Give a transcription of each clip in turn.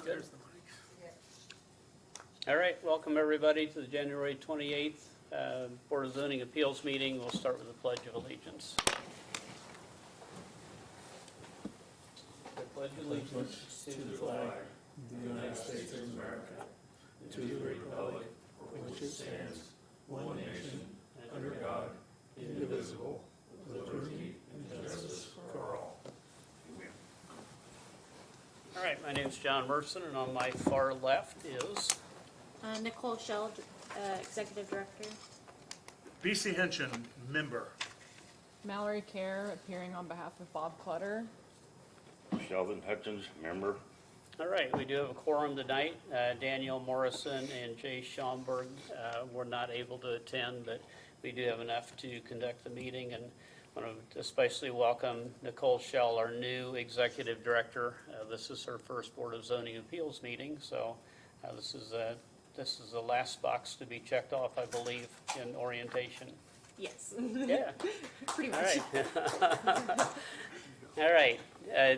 good. All right, welcome everybody to the January 28th Board of Zoning Appeals meeting. We'll start with the Pledge of Allegiance. I pledge allegiance to the flag of the United States of America, to the republic for which it stands, one nation, under God, indivisible, with liberty and justice for all. All right, my name's John Merson, and on my far left is Nicole Shell, Executive Director. BC Henshin, member. Mallory Kerr, appearing on behalf of Bob Clutter. Sheldon Hutchins, member. all right, we do have a quorum tonight. Daniel Morrison and Jay Schaumburg were not able to attend, but we do have enough to conduct the meeting, and I want to especially welcome Nicole Shell, our new Executive Director. This is her first Board of Zoning Appeals meeting, so this is the last box to be checked off, I believe, in orientation. Yes. Yeah. Pretty All much. right. All right.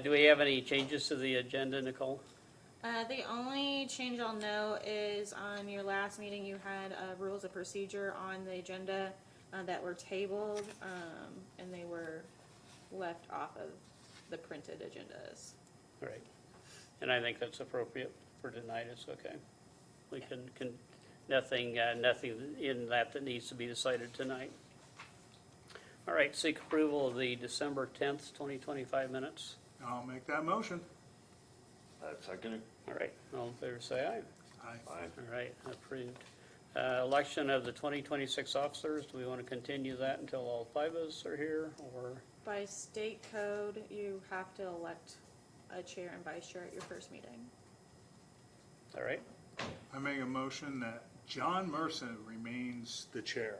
Do we have any changes to the agenda, Nicole? The only change I'll note is on your last meeting, you had rules of procedure on the agenda that were tabled, and they were left off of the printed agendas. All right. And I think that's appropriate for tonight. It's okay. We can nothing in that needs to be decided tonight. All right, seek approval of the December 10th, 2025 minutes. I'll make that motion. Second it. All right, all in favor say aye. Aye. Aye. All right, approved. Election of the 2026 officers, do we want to continue that until all five of us are here, or? By state code, you have to elect a chair and vice chair at your first meeting. All right, I make a motion that John Merson remains the chair.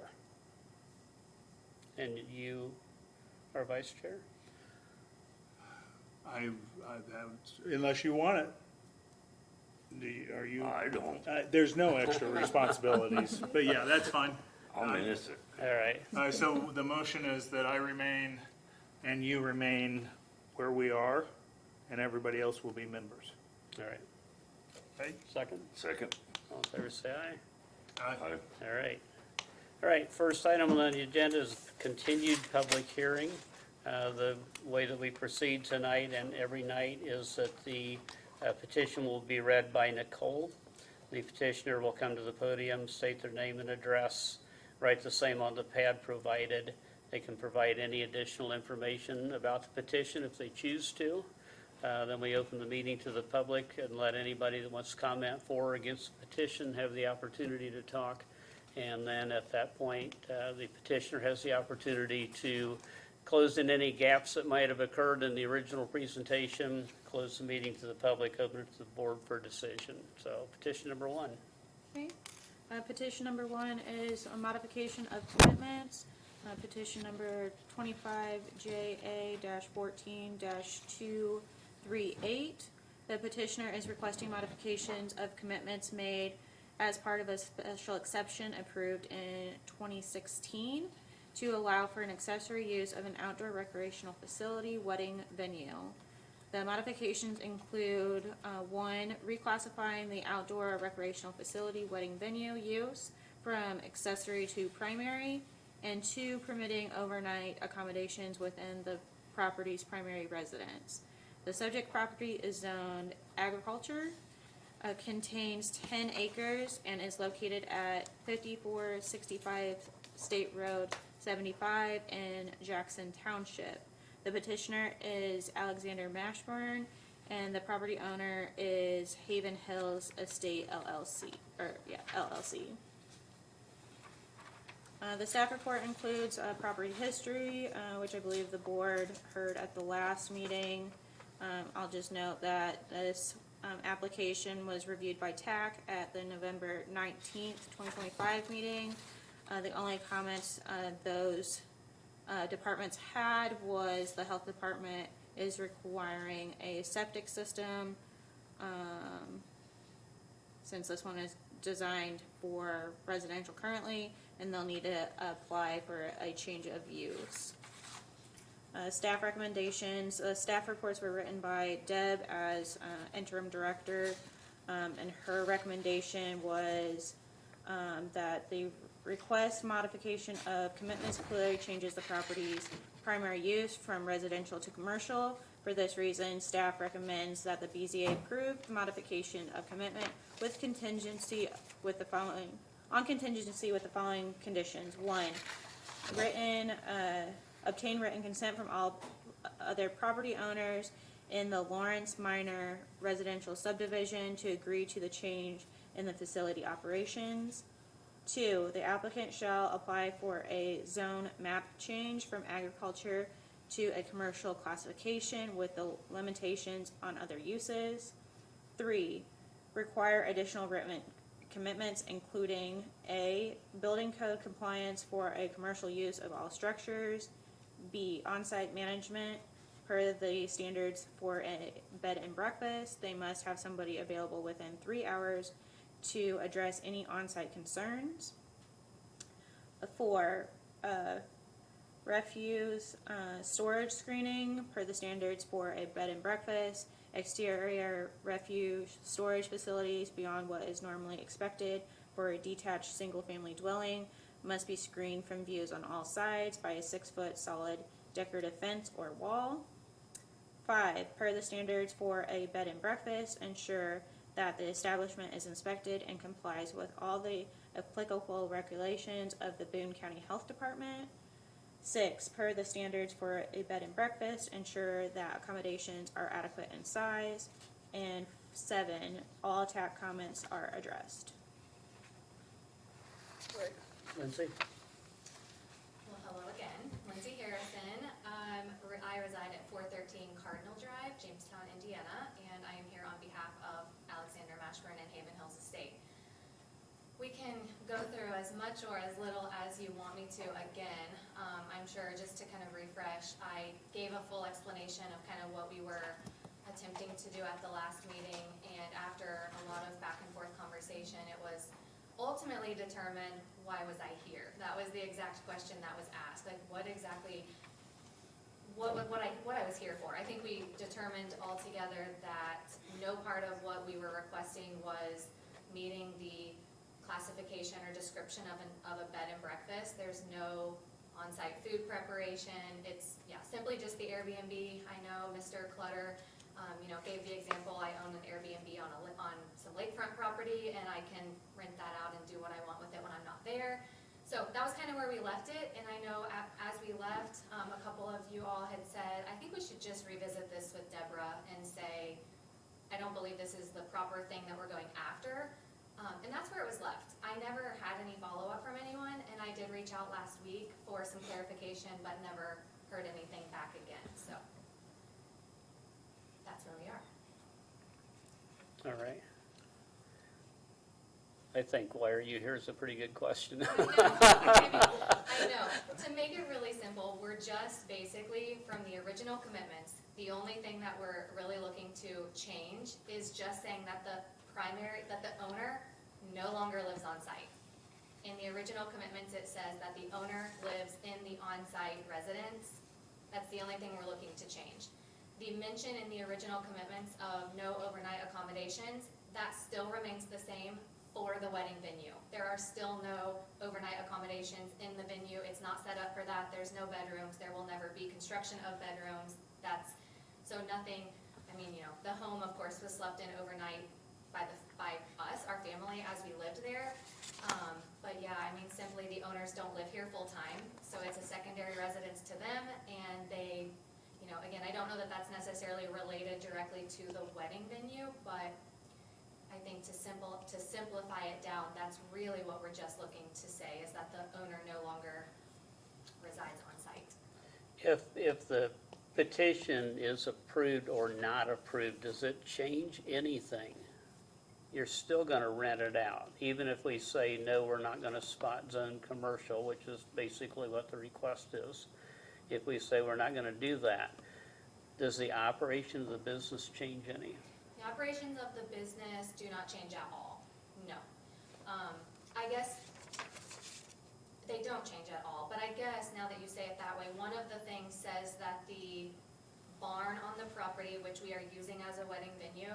and you are vice chair? Unless you want it. Are you? I don't. There's no extra responsibilities, but yeah, that's fine. I'll miss it. All right, All right, so the motion is that I remain and you remain where we are, and everybody else will be members. all right. Okay? Second, Second. all in favor say aye. Aye. Aye. All right. All right, first item on the agenda is continued public hearing. The way that we proceed tonight and every night is that the petition will be read by Nicole. The petitioner will come to the podium, state their name and address, write the same on the pad provided. They can provide any additional information about the petition if they choose to. Then we open the meeting to the public and let anybody that wants to comment for or against the petition have the opportunity to talk. And then at that point, the petitioner has the opportunity to close in any gaps that might have occurred in the original presentation, close the meeting to the public, open it to the board for decision. So petition number one. Okay. Petition number one is a modification of commitments. Petition number 25JA-14-238. The petitioner is requesting modifications of commitments made as part of a special exception approved in 2016 to allow for an accessory use of an outdoor recreational facility wedding venue. The modifications include 1, reclassifying the outdoor recreational facility wedding venue use from accessory to primary, and 2, permitting overnight accommodations within the property's primary residence. The subject property is zoned agriculture, contains 10 acres, and is located at 5465 State Road 75 in Jackson Township. The petitioner is Alexander Mashburn, and the property owner is Haven Hills Estate LLC. The staff report includes property history, which I believe the board heard at the last meeting. I'll just note that this application was reviewed by TAC at the November 19th, 2025 meeting. The only comments those departments had was the health department is requiring a septic system, since this one is designed for residential currently, and they'll need to apply for a change of use. Staff recommendations. Staff reports were written by Deb as interim director. And her recommendation was, that the request modification of commitments clearly changes the property's primary use from residential to commercial. For this reason, staff recommends that the BZA approve the modification of commitment with contingency with the following, on contingency with the following conditions. One, obtain written consent from all other property owners in the Lawrence Minor Residential Subdivision to agree to the change in the facility operations. 2, the applicant shall apply for a zone map change from agriculture to a commercial classification with the limitations on other uses. 3, require additional written commitments including A, building code compliance for a commercial use of all structures, B, on-site management per the standards for a bed and breakfast. They must have somebody available within 3 hours to address any on-site concerns. 4, refuse storage screening per the standards for a bed and breakfast. Exterior refuge storage facilities beyond what is normally expected for a detached single-family dwelling must be screened from views on all sides by a 6-foot solid decorative fence or wall. 5, per the standards for a bed and breakfast, ensure that the establishment is inspected and complies with all the applicable regulations of the Boone County Health Department. 6, per the standards for a bed and breakfast, ensure that accommodations are adequate in size. And 7, all attack comments are addressed. Lindsay? Well, hello again. Lindsay Harrison. I reside at 413 Cardinal Drive, Jamestown, Indiana, and I am here on behalf of Alexander Mashburn and Haven Hills Estate. We can go through as much or as little as you want me to again. I'm sure just to kind of refresh, I gave a full explanation of kind of what we were attempting to do at the last meeting, and after a lot of back and forth conversation, it was ultimately determined, why was I here? That was the exact question that was asked, like what exactly, what I was here for. I think we determined altogether that no part of what we were requesting was meeting the classification or description of a bed and breakfast. There's no on-site food preparation. It's simply just the Airbnb. I know Mr. Clutter gave the example, I own an Airbnb on some lakefront property and I can rent that out and do what I want with it when I'm not there. So that was kind of where we left it, and I know as we left, a couple of you all had said, I think we should just revisit this with Deborah and say, I don't believe this is the proper thing that we're going after, and that's where it was left. I never had any follow-up from anyone, and I did reach out last week for some clarification, but never heard anything back again, so that's where we are. All right. I think, why are you here is a pretty good question. I know. To make it really simple, we're just basically, from the original commitments, the only thing that we're really looking to change is just saying that the owner no longer lives on site. In the original commitments, it says that the owner lives in the on-site residence. That's the only thing we're looking to change. The mention in the original commitments of no overnight accommodations, that still remains the same for the wedding venue. There are still no overnight accommodations in the venue. It's not set up for that. There's no bedrooms. There will never be construction of bedrooms. So nothing. I mean, the home of course was slept in overnight by us, our family, as we lived there. But yeah, I mean, simply the owners don't live here full time, so it's a secondary residence to them, and they, again, I don't know that that's necessarily related directly to the wedding venue, but I think to simplify it down, that's really what we're just looking to say, is that the owner no longer resides on site. If the petition is approved or not approved, does it change anything? You're still gonna rent it out, even if we say, no, we're not gonna spot zone commercial, which is basically what the request is. If we say we're not gonna do that, does the operation of the business change any? The operations of the business do not change at all, no. I guess they don't change at all, but I guess now that you say it that way, one of the things says that the barn on the property, which we are using as a wedding venue,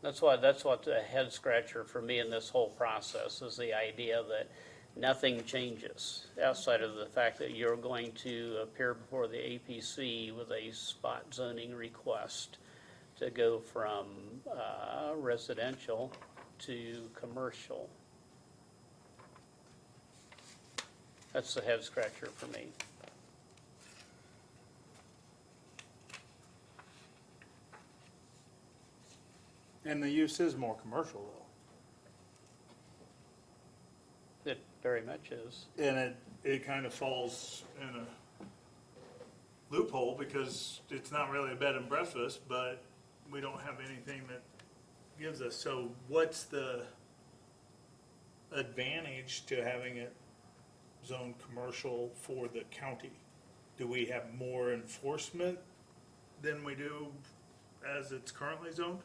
That's what the head scratcher for me in this whole process is the idea that nothing changes outside of the fact that you're going to appear before the APC with a spot zoning request to go from residential to commercial. That's the head scratcher for me. And the use is more commercial though. It very much is. And it kind of falls in a loophole because it's not really a bed and breakfast, but we don't have anything that gives us. So what's the advantage to having it zoned commercial for the county? Do we have more enforcement than we do as it's currently zoned?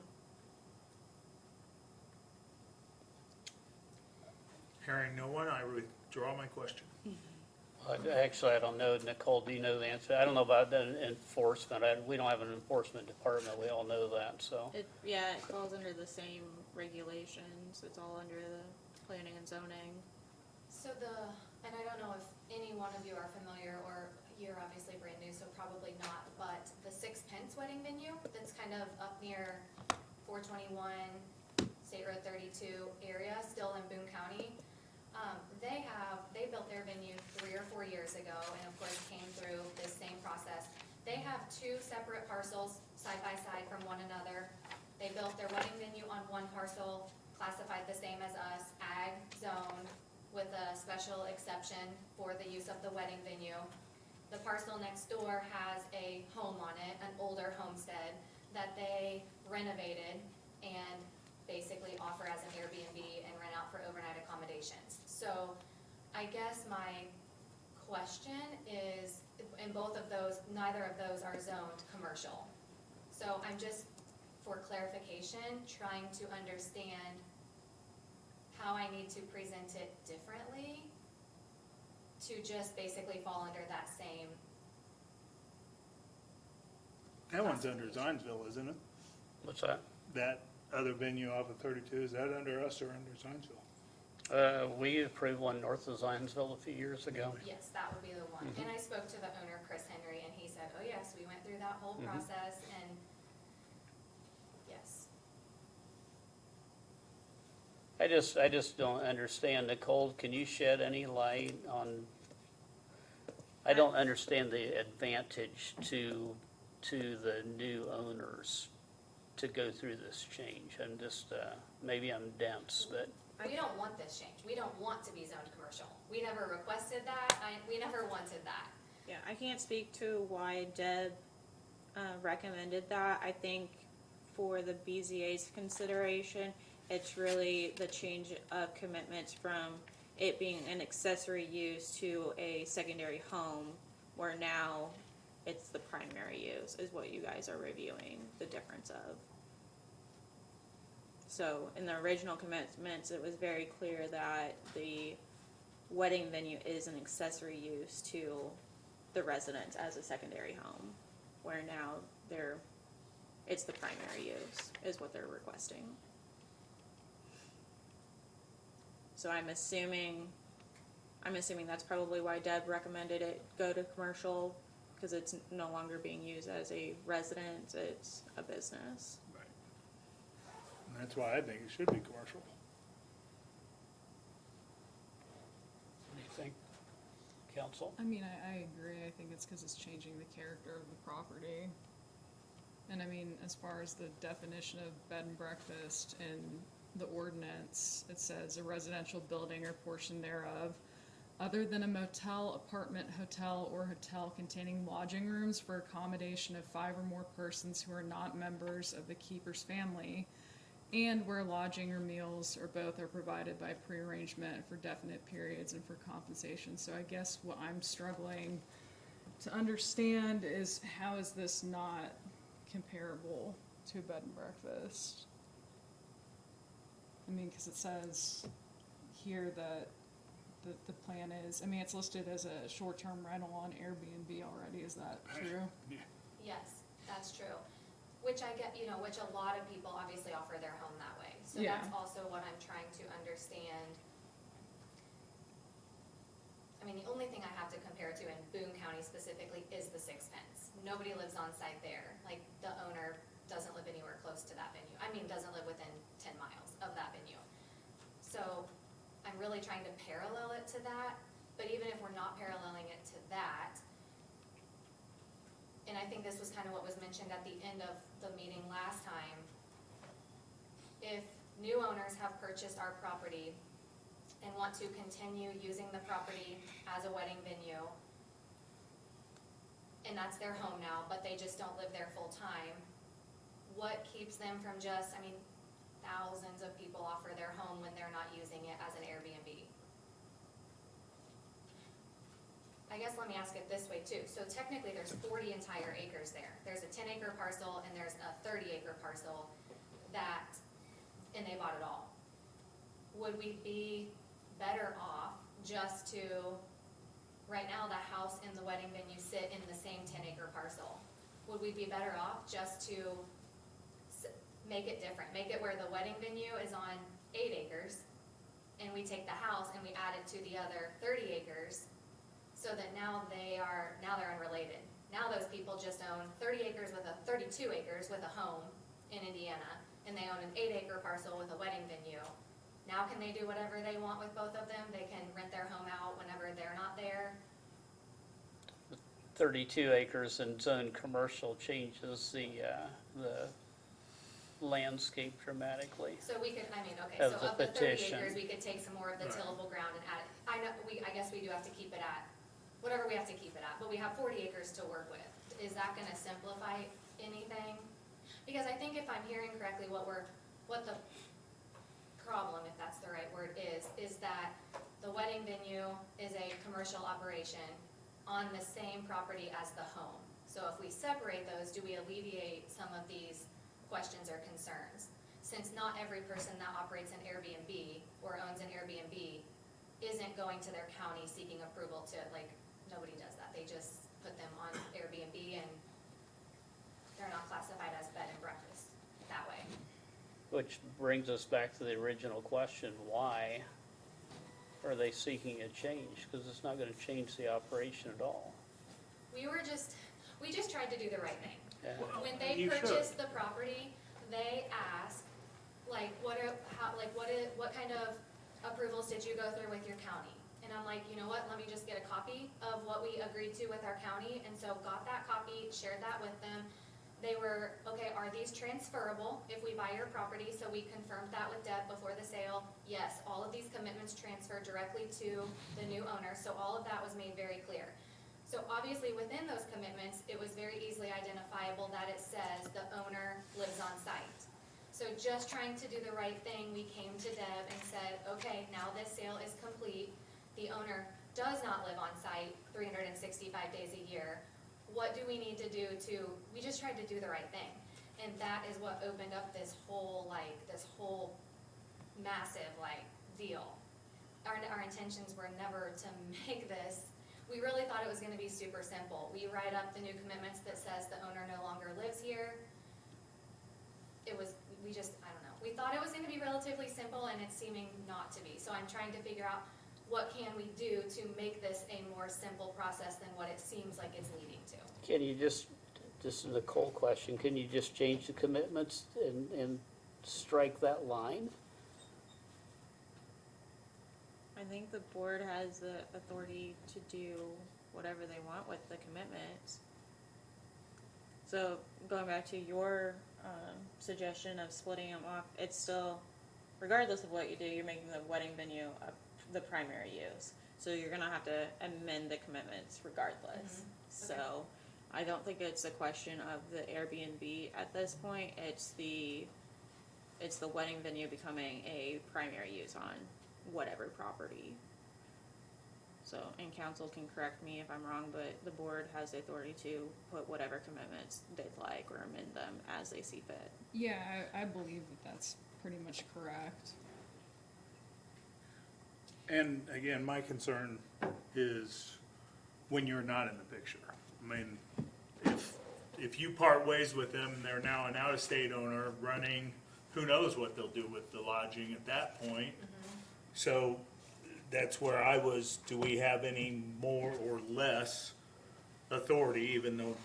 Hearing no one, I withdraw my question. Actually, I don't know. Nicole, do you know the answer? I don't know about the enforcement. We don't have an enforcement department. We all know that, so. It falls under the same regulations. It's all under the planning and zoning. So and I don't know if any one of you are familiar, or you're obviously brand new, so probably not, but the Six Pence wedding venue that's kind of up near 421, State Road 32 area, still in Boone County. They built their venue 3 or 4 years ago, and of course came through this same process. They have 2 separate parcels side by side from one another. They built their wedding venue on one parcel, classified the same as us, ag zone, with a special exception for the use of the wedding venue. The parcel next door has a home on it, an older homestead, that they renovated and basically offer as an Airbnb and rent out for overnight accommodations. So I guess my question is, in both of those, neither of those are zoned commercial. So I'm just, for clarification, trying to understand how I need to present it differently to just basically fall under that same. That one's under Zionsville, isn't it? What's that? That other venue off of 32, is that under us or under Zionsville? We approved one north of Zionsville a few years ago. Yes, that would be the one. And I spoke to the owner, Chris Henry, and he said, oh yes, we went through that whole process, and yes. I just don't understand. Nicole, can you shed any light on, I don't understand the advantage to the new owners to go through this change. And just, maybe I'm dense, but. We don't want this change. We don't want to be zoned commercial. We never requested that. We never wanted that. Yeah, I can't speak to why Deb recommended that. I think for the BZA's consideration, it's really the change of commitments from it being an accessory use to a secondary home, where now it's the primary use, is what you guys are reviewing the difference of. So in the original commitments, it was very clear that the wedding venue is an accessory use to the residence as a secondary home, where now it's the primary use, is what they're requesting. So I'm assuming that's probably why Deb recommended it go to commercial, because it's no longer being used as a residence, it's a business. Right. And that's why I think it should be commercial. What do you think, council? I mean, I agree. I think it's because it's changing the character of the property. And I mean, as far as the definition of bed and breakfast in the ordinance, it says a residential building or portion thereof, other than a motel, apartment, hotel, or hotel containing lodging rooms for accommodation of 5 or more persons who are not members of the keeper's family, and where lodging or meals or both are provided by prearrangement for definite periods and for compensation. So I guess what I'm struggling to understand is, how is this not comparable to a bed and breakfast? I mean, because it says here that the plan is, I mean, it's listed as a short-term rental on Airbnb already. Is that true? Yeah. Yes, that's true. which I get, which a lot of people obviously offer their home that way. So Yeah. that's also what I'm trying to understand. I mean, the only thing I have to compare to in Boone County specifically is the 6 fence. Nobody lives on site there. Like, the owner doesn't live anywhere close to that venue. I mean, doesn't live within 10 miles of that venue. So I'm really trying to parallel it to that, but even if we're not paralleling it to that, and I think this was kind of what was mentioned at the end of the meeting last time, if new owners have purchased our property and want to continue using the property as a wedding venue, and that's their home now, but they just don't live there full time, what keeps them from just, I mean, thousands of people offer their home when they're not using it as an Airbnb. I guess let me ask it this way too. So technically there's 40 entire acres there. There's a 10-acre parcel and there's a 30-acre parcel that, and they bought it all. Would we be better off just to, right now the house and the wedding venue sit in the same 10-acre parcel? Would we be better off just to make it different, make it where the wedding venue is on 8 acres and we take the house and we add it to the other 30 acres so that now they're unrelated. Now those people just own 30 acres with 32 acres with a home in Indiana, and they own an 8-acre parcel with a wedding venue. Now can they do whatever they want with both of them? They can rent their home out whenever they're not there. 32 acres in zone commercial changes the landscape dramatically. So we could, I mean, okay, Of so the of the 30 petition. acres, we could take some more of the Right. tillable ground and add it. I guess we do have to keep it at, whatever we have to keep it at, but we have 40 acres to work with. Is that gonna simplify anything? Because I think if I'm hearing correctly, what the problem, if that's the right word, is that the wedding venue is a commercial operation on the same property as the home. So if we separate those, do we alleviate some of these questions or concerns? Since not every person that operates an Airbnb or owns an Airbnb isn't going to their county seeking approval to, like, nobody does that. They just put them on Airbnb and they're not classified as bed and breakfast that way. Which brings us back to the original question, why are they seeking a change? Because it's not gonna change the operation at all. We just tried to do the right thing. Yeah. When they You should. purchased the property, they asked, like, what kind of approvals did you go through with your county? And I'm like, you know what, let me just get a copy of what we agreed to with our county, and so got that copy, shared that with them. They were, okay, are these transferable if we buy your property? So we confirmed that with Deb before the sale. Yes, all of these commitments transfer directly to the new owner, so all of that was made very clear. So obviously within those commitments, it was very easily identifiable that it says the owner lives on site. So just trying to do the right thing, we came to Deb and said, okay, now this sale is complete. The owner does not live on site 365 days a year. What do we need to do we just tried to do the right thing. And that is what opened up this whole massive, deal. Our intentions were never to make this, we really thought it was gonna be super simple. We write up the new commitments that says the owner no longer lives here. I don't know. We thought it was gonna be relatively simple and it's seeming not to be. So I'm trying to figure out what can we do to make this a more simple process than what it seems like it's leading to. Can you just, this is a Cole question, can you just change the commitments and strike that line? I think the board has the authority to do whatever they want with the commitments. So going back to your suggestion of splitting them off, it's still, regardless of what you do, you're making the wedding venue the primary use. So you're gonna have to amend the commitments regardless. So I don't think it's a question of the Airbnb at this point. It's the wedding venue becoming a primary use on whatever property. So, and council can correct me if I'm wrong, but the board has the authority to put whatever commitments they'd like or amend them as they see fit. Yeah, I believe that's pretty much correct. And again, my concern is when you're not in the picture. I mean, if if you part ways with them, they're now an out-of-state owner running, who knows what they'll do with the lodging at that point. So that's where I was, do we have any more or less authority, even though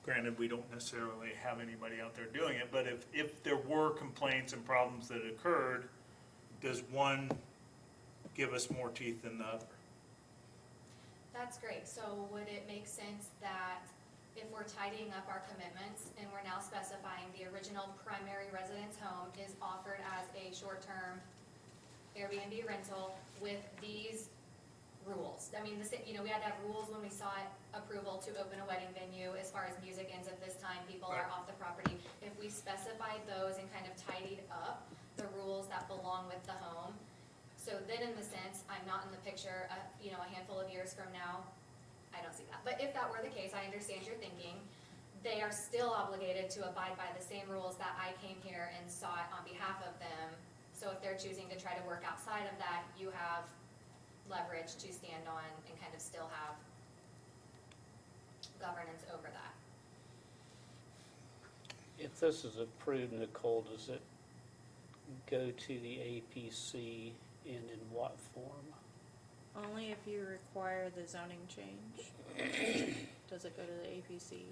granted, we don't necessarily have anybody out there doing it, but if there were complaints and problems that occurred, does one give us more teeth than the other? That's great. So would it make sense that if we're tidying up our commitments and we're now specifying the original primary residence home is offered as a short-term Airbnb rental with these rules? I mean, we had to have rules when we sought approval to open a wedding venue. As far as music ends at this time, people are off the property. If we specified those and kind of tidied up the rules that belong with the home, so then in the sense, I'm not in the picture, a handful of years from now, I don't see that. But if that were the case, I understand your thinking. They are still obligated to abide by the same rules that I came here and sought on behalf of them. So if they're choosing to try to work outside of that, you have leverage to stand on and kind of still have governance over that. If this is approved, Nicole, does it go to the APC and in what form? Only if you require the zoning change does it go to the APC.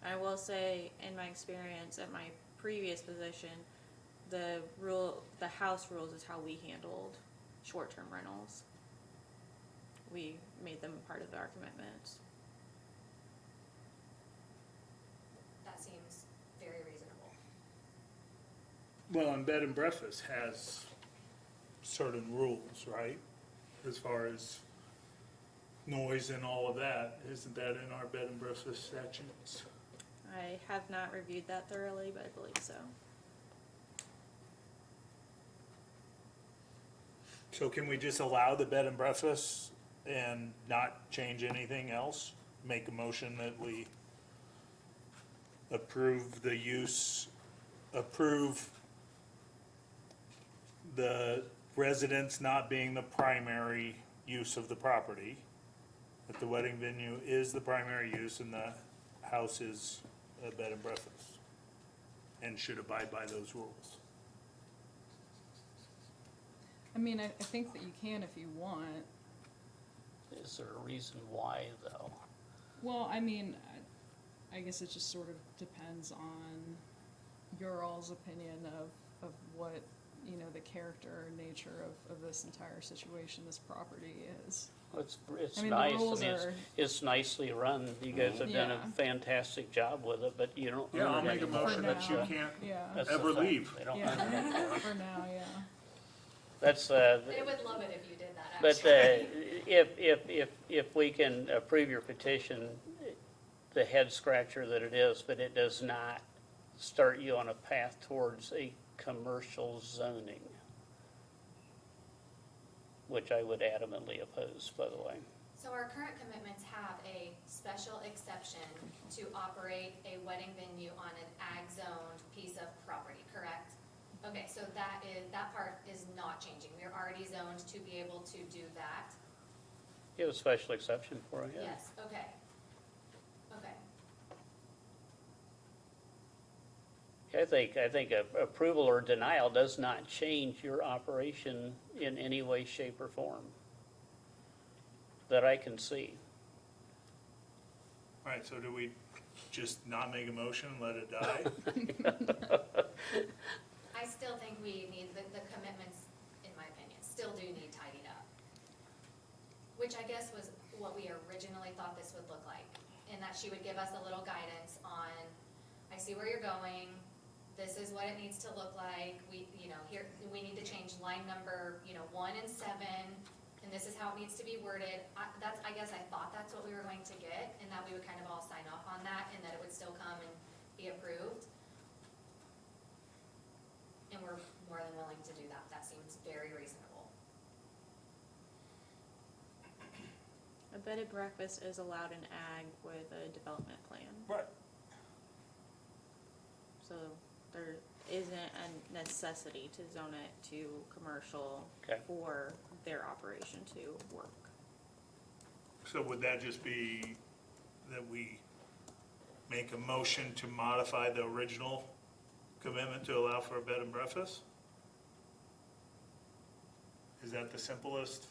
I will say, in my experience at my previous position, the house rules is how we handled short-term rentals. We made them part of our commitments. That seems very reasonable. Well, and bed and breakfast has certain rules, right? As far as noise and all of that, isn't that in our bed and breakfast statutes? I have not reviewed that thoroughly, but I believe so. So can we just allow the bed and breakfast and not change anything else? Make a motion that we approve the use, approve the residence not being the primary use of the property, that the wedding venue is the primary use and the house is a bed and breakfast, and should abide by those rules. I mean, I think that you can if you want. Is there a reason why, though? Well, I mean, I guess it just sort of depends on your all's opinion of what, the character and nature of this entire situation, this property is. It's I mean, the nice, rules I mean, are- it's nicely run, you guys have done a Yeah. fantastic job with it, but you don't Yeah, I'll own it make a anymore. motion that you now. can't Yeah, That's the ever thing. leave. They don't own it yeah, anymore. for now, yeah. I That's, would love it if you did that, but, actually. if we can approve your petition, the head scratcher that it is, but it does not start you on a path towards a commercial zoning, which I would adamantly oppose, by the way. So our current commitments have a special exception to operate a wedding venue on an ag-zoned piece of property, correct? Okay, so that part is not changing. We're already zoned to be able to do that. You have a special exception for it, yeah. Yes, okay. Okay. I think approval or denial does not change your operation in any way, shape, or form that I can see. All right, so do we just not make a motion and let it die? I still think we need, the commitments, in my opinion, still do need tidied up. Which I guess was what we originally thought this would look like. And that she would give us a little guidance on, I see where you're going, this is what it needs to look like. Here, we need to change line number, 1 and 7, and this is how it needs to be worded. I guess I thought that's what we were going to get, and that we would kind of all sign off on that, and that it would still come and be approved. And we're more than willing to do that. That seems very reasonable. A bed and breakfast is allowed in ag with a development plan. Right. So there isn't a necessity to zone it to commercial Okay. for their operation to work. So would that just be that we make a motion to modify the original commitment to allow for a bed and breakfast? Is that the simplest?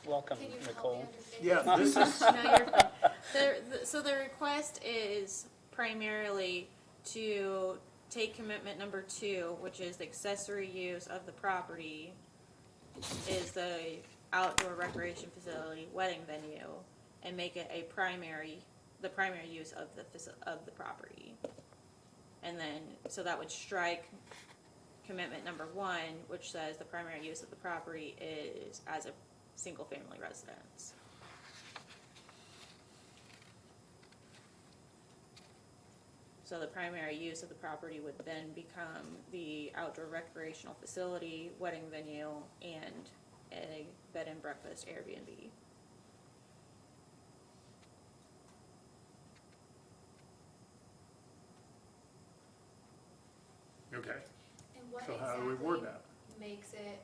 Welcome, Can you help me Nicole. understand? Yeah, this is, No, you're fine. So the request is primarily to take commitment number 2, which is the accessory use of the property, is the outdoor recreation facility, wedding venue, and make it the primary use of the property. And then, so that would strike commitment number 1, which says the primary use of the property is as a single-family residence. So the primary use of the property would then become the outdoor recreational facility, wedding venue, and a bed and breakfast Airbnb. okay, And what so how do we word exactly that? makes it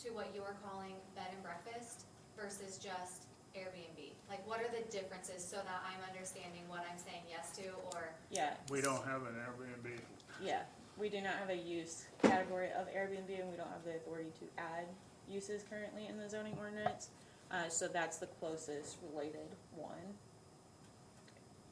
to what you're calling bed and breakfast versus just Airbnb? Like, what are the differences so that I'm understanding what I'm saying yes to, or, Yeah. We don't have an Airbnb. Yeah, we do not have a use category of Airbnb, and we don't have the authority to add uses currently in the zoning ordinance. So that's the closest related one.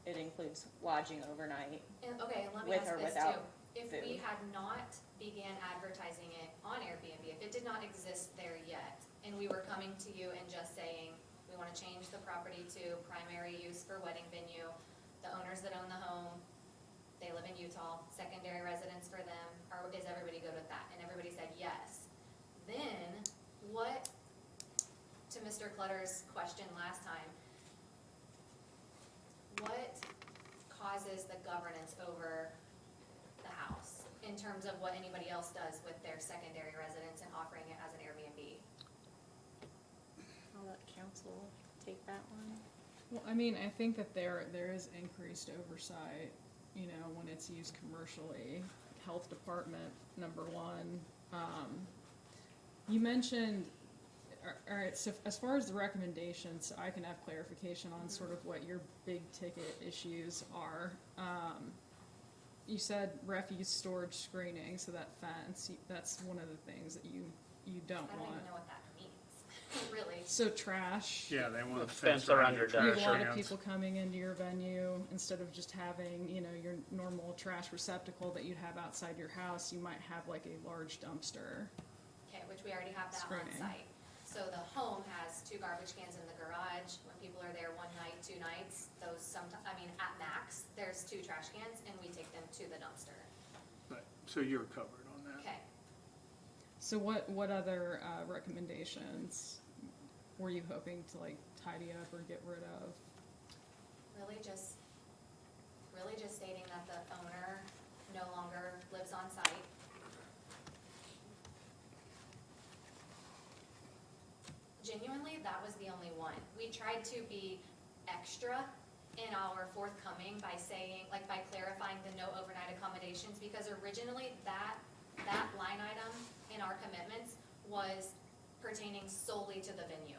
It includes lodging overnight. and, okay, and let me With ask or this without too. If we food. had not began advertising it on Airbnb, if it did not exist there yet, and we were coming to you and just saying, we wanna change the property to primary use for wedding venue, the owners that own the home, they live in Utah, secondary residence for them, or is everybody good with that? And everybody said yes. Then, what, to Mr. Clutter's question last time, what causes the governance over the house in terms of what anybody else does with their secondary residence and offering it as an Airbnb? I'll let council take that one. Well, I mean, I think that there is increased oversight, you know, when it's used commercially. Health department, number 1. You mentioned, all right, so as far as the recommendations, I can have clarification on sort of what your big ticket issues are. You said refuse storage screening, so that fence, that's one of the things that you don't I don't want. even know what that means, really. So trash. Yeah, they want The a fence fence around around your your You have trash a lot of cans. people coming into your venue, instead of just having, you know, your normal trash receptacle that you'd have outside your house, you might have like a large dumpster. Okay, which we already have that on Screening. site. So the home has 2 garbage cans in the garage. When people are there 1 night, 2 nights, those sometimes, I mean, at max, there's 2 trash cans and we take them to the dumpster. Right, so you're covered on that. Okay, So what other recommendations were you hoping to like tidy up or get rid of? really just stating that the owner no longer lives on site. Genuinely, that was the only one. We tried to be extra in our forthcoming by saying, like, by clarifying the no overnight accommodations, because originally that line item in our commitments was pertaining solely to the venue.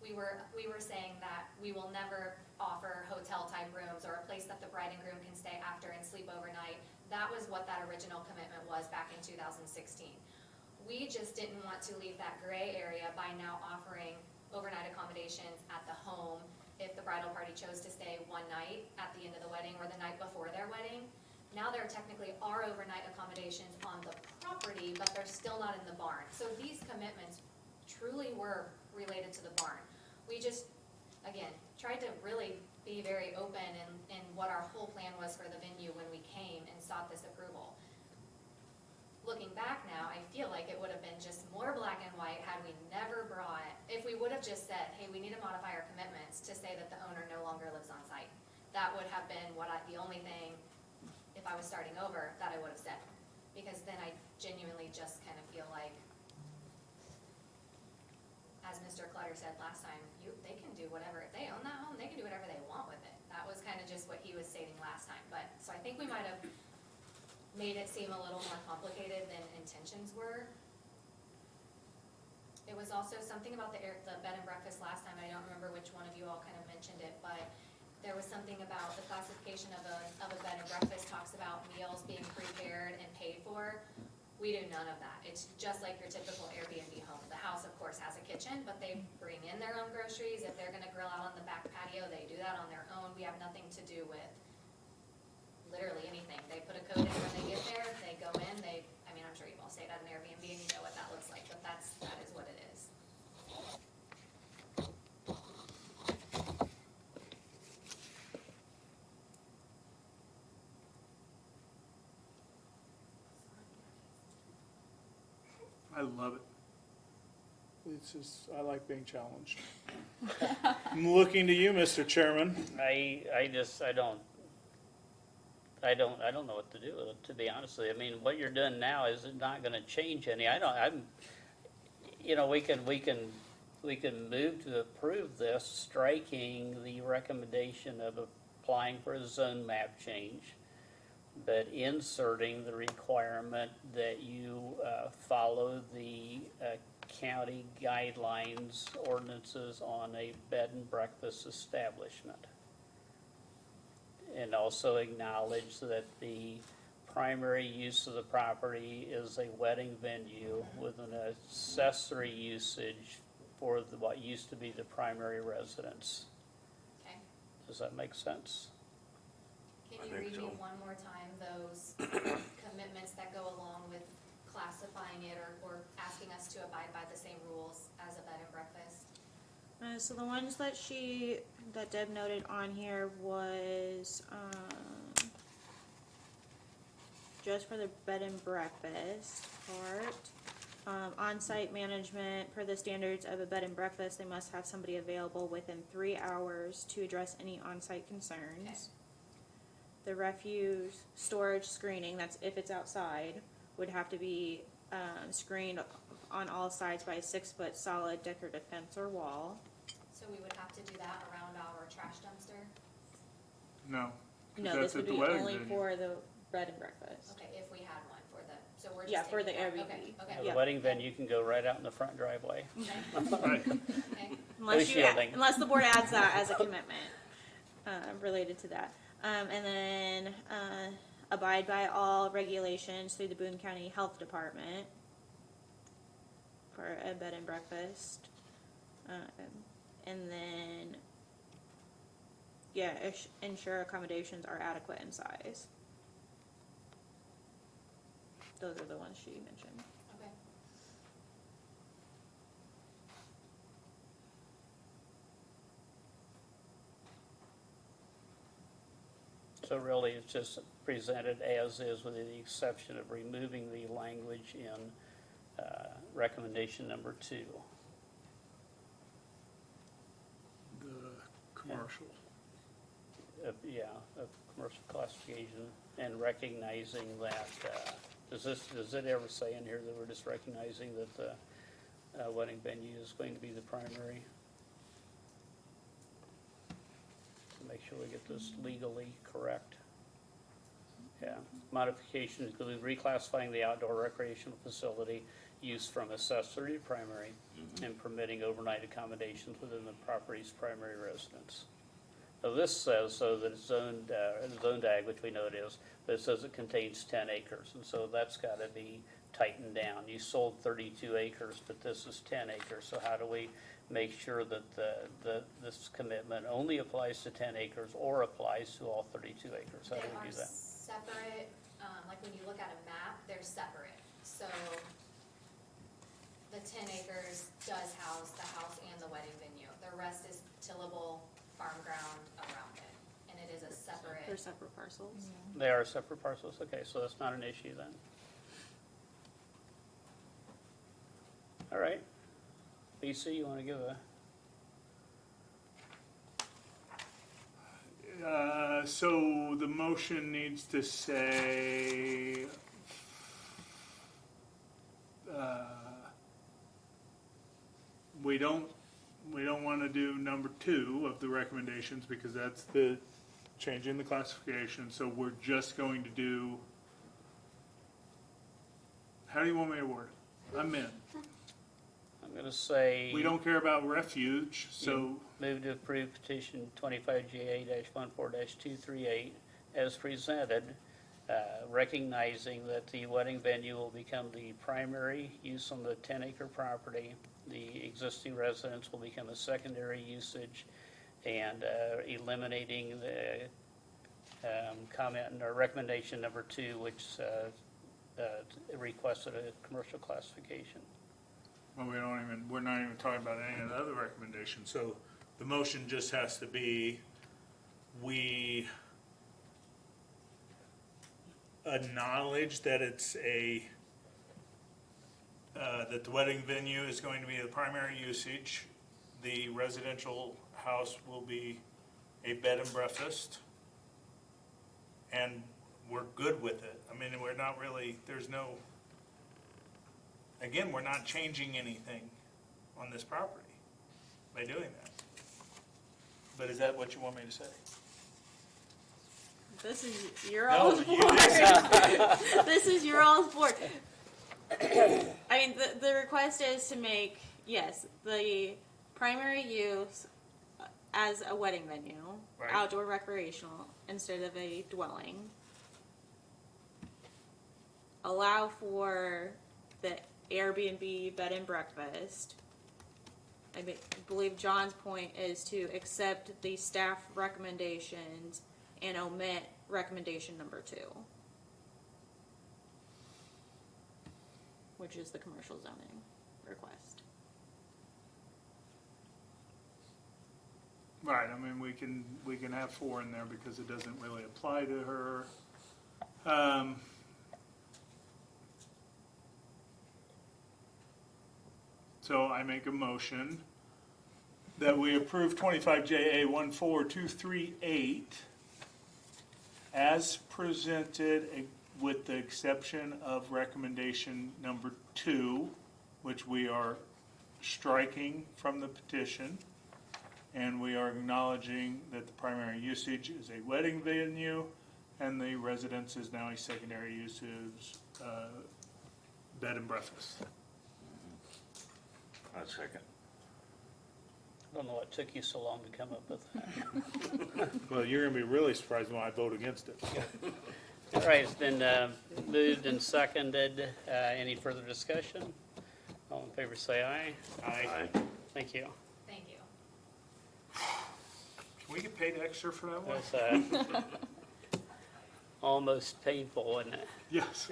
We were saying that we will never offer hotel-type rooms or a place that the bride and groom can stay after and sleep overnight. That was what that original commitment was back in 2016. We just didn't want to leave that gray area by now offering overnight accommodations at the home if the bridal party chose to stay 1 night at the end of the wedding or the night before their wedding. Now there technically are overnight accommodations on the property, but they're still not in the barn. So these commitments truly were related to the barn. We just, again, tried to really be very open in what our whole plan was for the venue when we came and sought this approval. Looking back now, I feel like it would have been just more black and white had we never brought, if we would have just said, hey, we need to modify our commitments to say that the owner no longer lives on site. That would have been the only thing, if I was starting over, that I would have said. Because then I genuinely just kind of feel like, as Mr. Clutter said last time, they can do whatever, if they own that home, they can do whatever they want with it. That was kind of just what he was stating last time, but, so I think we might have made it seem a little more complicated than intentions were. It was also something about the bed and breakfast last time, I don't remember which one of you all kind of mentioned it, but there was something about the classification of a bed and breakfast talks about meals being prepared and paid for. We do none of that. It's just like your typical Airbnb home. The house, of course, has a kitchen, but they bring in their own groceries. If they're gonna grill out on the back patio, they do that on their own. We have nothing to do with literally anything. They put a code in when they get there, they go in, I mean, I'm sure you've all stayed at an Airbnb and you know what that looks like, but that is what it is. I love it. It's just, I like being challenged. I'm looking to you, Mr. Chairman. I don't know what to do with it, to be honest with you. I mean, what you're doing now is not gonna change any, we can move to approve this, striking the recommendation of applying for a zone map change, but inserting the requirement that you, follow the, county guidelines, ordinances on a bed and breakfast establishment. And also acknowledge that the primary use of the property is a wedding venue with an accessory usage for what used to be the primary residence. Okay? Does that make sense? Can I you think read me so. one more time those commitments that go along with classifying it or asking us to abide by the same rules as a bed and breakfast? So the ones that that Deb noted on here was, just for the bed and breakfast part. On-site management, per the standards of a bed and breakfast, they must have somebody available within 3 hours to address any on-site concerns. Okay. The refuse storage screening, that's if it's outside, would have to be, screened on all sides by a 6-foot solid decorative fence or wall. So we would have to do that around our trash dumpster? No. 'cause No, that's this would at the be wedding only venue. for the bed and breakfast. Okay, if we had one for the, so we're just Yeah, for taking the that- Airbnb. Okay, okay. The Yeah. wedding venue can go right out in the front driveway. Right. Okay. Unless you, shielding. unless the board adds that as a commitment, related to that. And then, abide by all regulations through the Boone County Health Department for a bed and breakfast. And then, yeah, ensure accommodations are adequate in size. Those are the ones she mentioned. Okay. So really, it's just presented as is with the exception of removing the language in recommendation number 2. The commercial. Of commercial classification and recognizing that, does it ever say in here that we're just recognizing that the wedding venue is going to be the primary? To make sure we get this legally correct. Yeah, modifications include reclassifying the outdoor recreational facility use from accessory to primary and permitting overnight accommodations within the property's primary residence. So this says, so that it's zoned ag, which we know it is, but it says it contains 10 acres, and so that's gotta be tightened down. You sold 32 acres, but this is 10 acres, so how do we make sure that this commitment only applies to 10 acres or applies to all 32 acres? How do we do that? They are separate, like when you look at a map, they're separate. So the 10 acres does house the house and the wedding venue. The rest is tillable farm ground around it, and it is a separate. They're separate parcels. They are separate parcels, okay, so that's not an issue then. All right. BC, you wanna give a, So the motion needs to say, we don't wanna do number 2 of the recommendations because that's the changing the classification, so we're just going to do, how do you want me to word it? I'm in. I'm gonna say. We don't care about refuge, so, Move to approve petition 25GA-14-238 as presented, recognizing that the wedding venue will become the primary use on the 10-acre property. The existing residence will become a secondary usage, and eliminating the comment or recommendation number 2, which requested a commercial classification. well, we're not even talking about any of the other recommendations. So the motion just has to be, we acknowledge that it's that the wedding venue is going to be the primary usage. The residential house will be a bed and breakfast. And we're good with it. I mean, we're not really, again, we're not changing anything on this property by doing that. But is that what you want me to say? This is your No, all's you board. didn't. This is your all's board. I mean, the request is to make, yes, the primary use as a wedding venue, Right. outdoor recreational, instead of a dwelling. Allow for the Airbnb bed and breakfast. Believe John's point is to accept the staff recommendations and omit recommendation number 2, which is the commercial zoning request. Right, I mean, we can have 4 in there because it doesn't really apply to her. So I make a motion that we approve 25JA14238 as presented, with the exception of recommendation number 2, which we are striking from the petition. And we are acknowledging that the primary usage is a wedding venue, and the residence is now a secondary usage, bed and breakfast. A second. I don't know what took you so long to come up with that. Well, you're gonna be really surprised when I vote against it. All right, it's been moved and seconded. Any further discussion? All in favor say aye. Aye. Thank you. Thank you. Can we get paid extra for that one? That's almost painful, isn't it? Yes.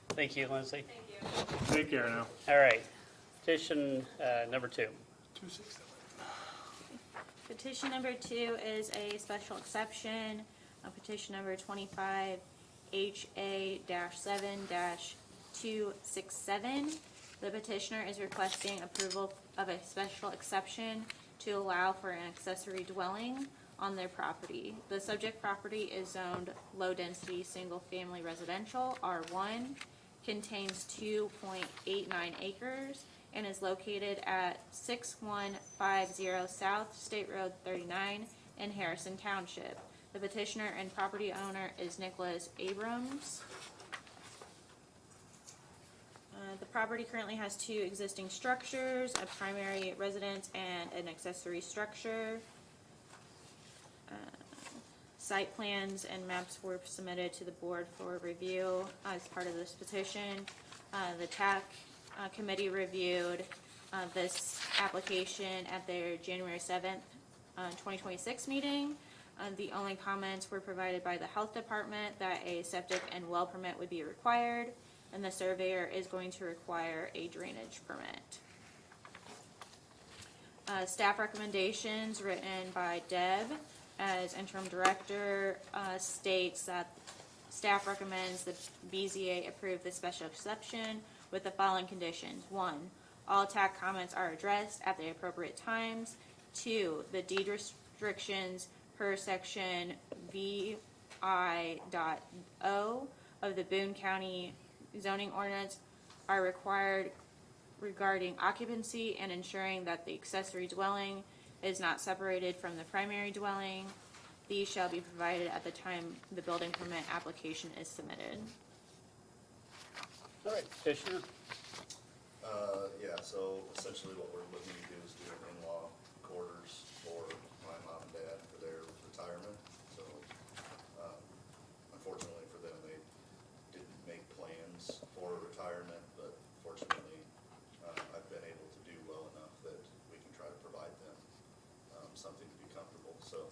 Thank you, Lindsay. Thank you. Take care now. All right, petition number 2. 267. Petition number 2 is a special exception. Petition number 25HA-7-267. The petitioner is requesting approval of a special exception to allow for an accessory dwelling on their property. The subject property is zoned low-density, single-family residential, R1, contains 2.89 acres, and is located at 6150 South State Road 39 in Harrison Township. The petitioner and property owner is Nicholas Abrams. The property currently has 2 existing structures, a primary residence and an accessory structure. Site plans and maps were submitted to the board for review as part of this petition. The TAC committee reviewed this application at their January 7th, 2026 meeting. The only comments were provided by the health department that a septic and well permit would be required, and the surveyor is going to require a drainage permit. Staff recommendations written by Deb as interim director states that staff recommends the BZA approve the special exception with the following conditions. 1, all TAC comments are addressed at the appropriate times. 2, the deed restrictions per section VI.O of the Boone County zoning ordinance are required regarding occupancy and ensuring that the accessory dwelling is not separated from the primary dwelling. These shall be provided at the time the building permit application is submitted. All right, petitioner. Yeah, so essentially what we're looking to do is do an in-law quarters for my mom and dad for their retirement. So, unfortunately for them, they didn't make plans for retirement, but fortunately, I've been able to do well enough that we can try to provide them, something to be comfortable. So,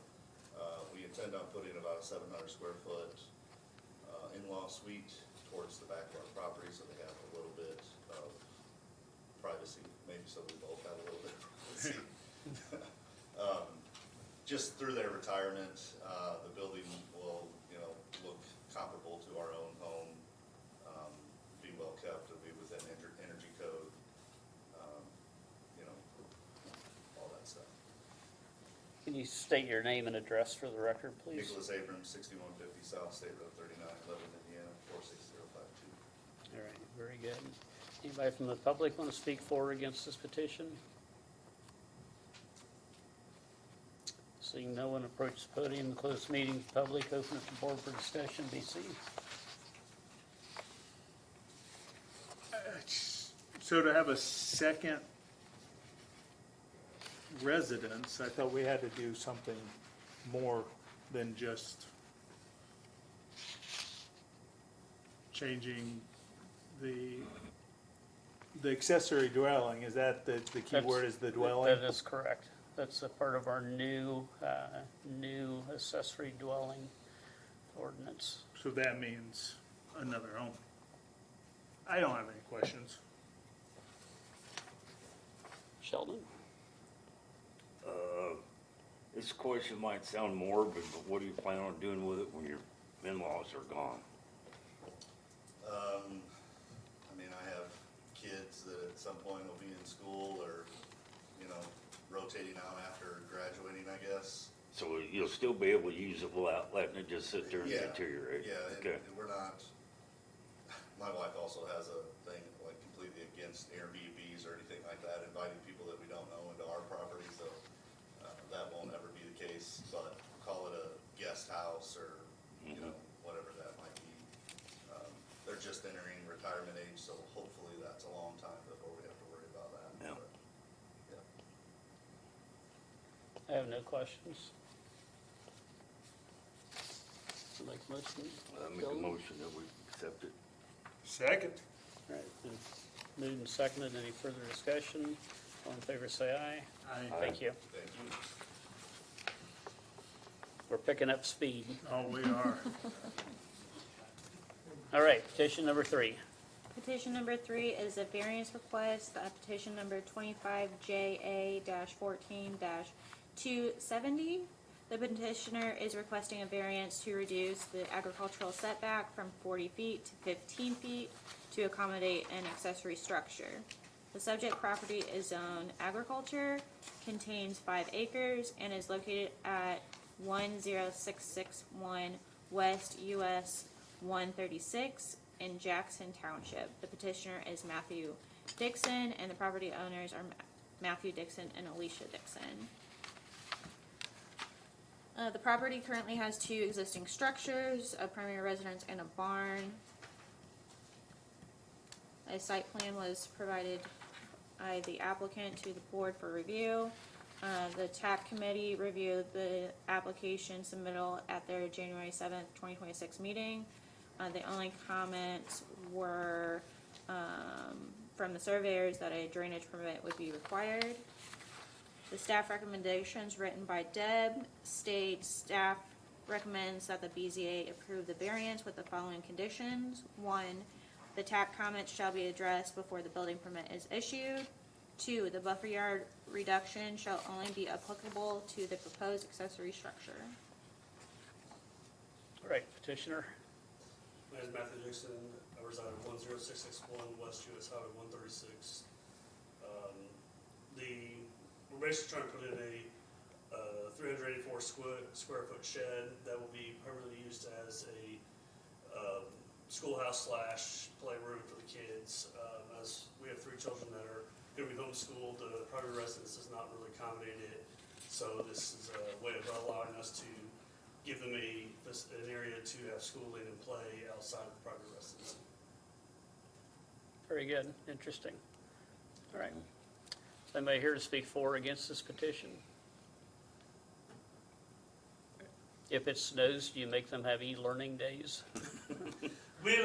we intend on putting about a 700 square foot, in-law suite towards the back of our property, so they have a little bit of privacy, maybe so we both have a little bit of privacy. Just through their retirement, the building will, look comparable to our own home, be well kept, it'll be within energy code, all that stuff. Can you state your name and address for the record, please? Nicholas Abrams, 6150 South State Road 39, Lebanon, Indiana, 46052. All right, very good. Anybody from the public want to speak for or against this petition? Seeing no one approach the podium, close meeting, public, open it to board for discussion, BC. So to have a second residence, I thought we had to do something more than just changing the accessory dwelling. Is that the key word, is the dwelling? That is correct. That's a part of our new accessory dwelling ordinance. So that means another home. I don't have any questions. Sheldon? This question might sound morbid, but what do you plan on doing with it when your in-laws are gone? I have kids that at some point will be in school or, rotating out after graduating, I guess. So you'll still be able to use it without letting it just sit there and Yeah. deteriorate? Yeah, Okay. we're not, my wife also has a thing like completely against Airbnbs or anything like that, inviting people that we don't know into our property, so that won't ever be the case, but call it a guest house or, whatever that might be. They're just entering retirement age, so hopefully that's a long time before we have to worry about that. Yeah. But, yeah. I have no questions. Like motion? Make a Sheldon? motion that we accept it. Second. All right, then moved and seconded. Any further discussion? All in favor, say aye. Aye. Thank you. Thank you. We're picking up speed. Oh, we are. All right, petition number 3. Petition number 3 is a variance request, petition number 25JA-14-270. The petitioner is requesting a variance to reduce the agricultural setback from 40 feet to 15 feet to accommodate an accessory structure. The subject property is zoned agriculture, contains 5 acres, and is located at 10661 West US 136 in Jackson Township. The petitioner is Matthew Dixon, and the property owners are Matthew Dixon and Alicia Dixon. The property currently has 2 existing structures, a primary residence and a barn. A site plan was provided by the applicant to the board for review. The TAC committee reviewed the application submittal at their January 7th, 2026 meeting. The only comments were from the surveyors that a drainage permit would be required. The staff recommendations written by Deb states staff recommends that the BZA approve the variance with the following conditions. 1, the TAC comments shall be addressed before the building permit is issued. 2, the buffer yard reduction shall only be applicable to the proposed accessory structure. All right, petitioner. My name is Matthew Dixon. I reside at 10661 West US Highway 136. We're basically trying to put in a 384 square foot shed that will be permanently used as a schoolhouse / playroom for the kids. As we have 3 children that are going to be homeschooled, the primary residence does not really accommodate it. So this is a way of allowing us to give them an area to have schooling and play outside of the primary residence. Very good, interesting. All right. Is anybody here to speak for or against this petition? If it snows, do you make them have e-learning days? We